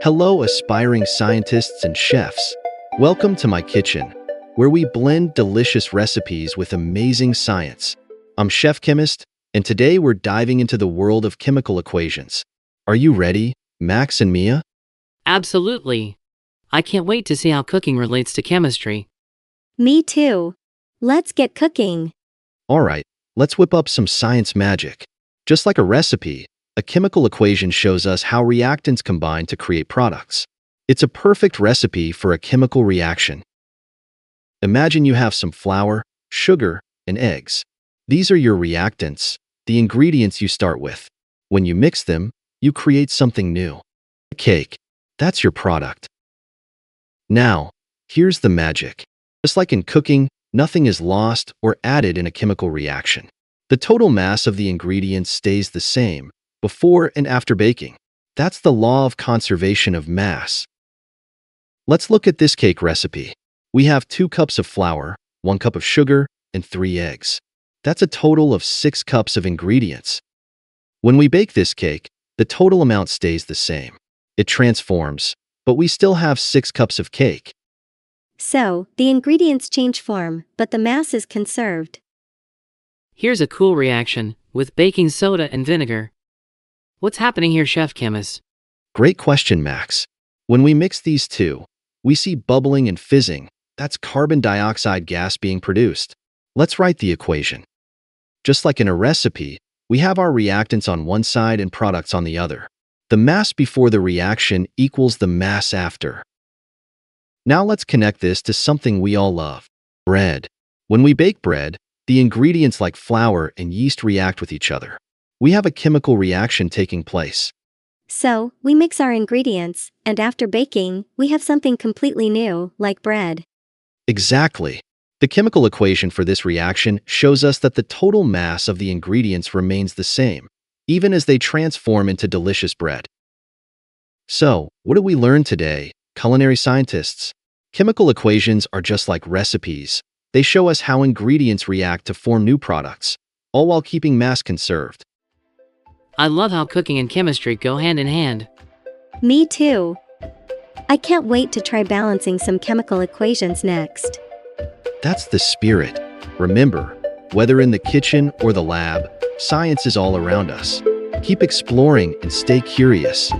Hello, aspiring scientists and chefs. Welcome to my kitchen, where we blend delicious recipes with amazing science. I'm Chef Chemist, and today we're diving into the world of chemical equations. Are you ready, Max and Mia? Absolutely. I can't wait to see how cooking relates to chemistry. Me too. Let's get cooking. All right, let's whip up some science magic. Just like a recipe, a chemical equation shows us how reactants combine to create products. It's a perfect recipe for a chemical reaction. Imagine you have some flour, sugar, and eggs. These are your reactants, the ingredients you start with. When you mix them, you create something new. A cake. That's your product. Now, here's the magic. Just like in cooking, nothing is lost or added in a chemical reaction. The total mass of the ingredients stays the same before and after baking. That's the law of conservation of mass. Let's look at this cake recipe. We have 2 cups of flour, 1 cup of sugar, and 3 eggs. That's a total of 6 cups of ingredients. When we bake this cake, the total amount stays the same. It transforms, but we still have 6 cups of cake. So, the ingredients change form, but the mass is conserved. Here's a cool reaction with baking soda and vinegar. What's happening here, Chef Chemist? Great question, Max. When we mix these two, we see bubbling and fizzing. That's carbon dioxide gas being produced. Let's write the equation. Just like in a recipe, we have our reactants on one side and products on the other. The mass before the reaction equals the mass after. Now let's connect this to something we all love: bread. When we bake bread, the ingredients like flour and yeast react with each other. We have a chemical reaction taking place. So, we mix our ingredients, and after baking, we have something completely new, like bread. Exactly. The chemical equation for this reaction shows us that the total mass of the ingredients remains the same, even as they transform into delicious bread. So, what did we learn today, culinary scientists? Chemical equations are just like recipes. They show us how ingredients react to form new products, all while keeping mass conserved. I love how cooking and chemistry go hand in hand. Me too. I can't wait to try balancing some chemical equations next. That's the spirit. Remember, whether in the kitchen or the lab, science is all around us. Keep exploring and stay curious.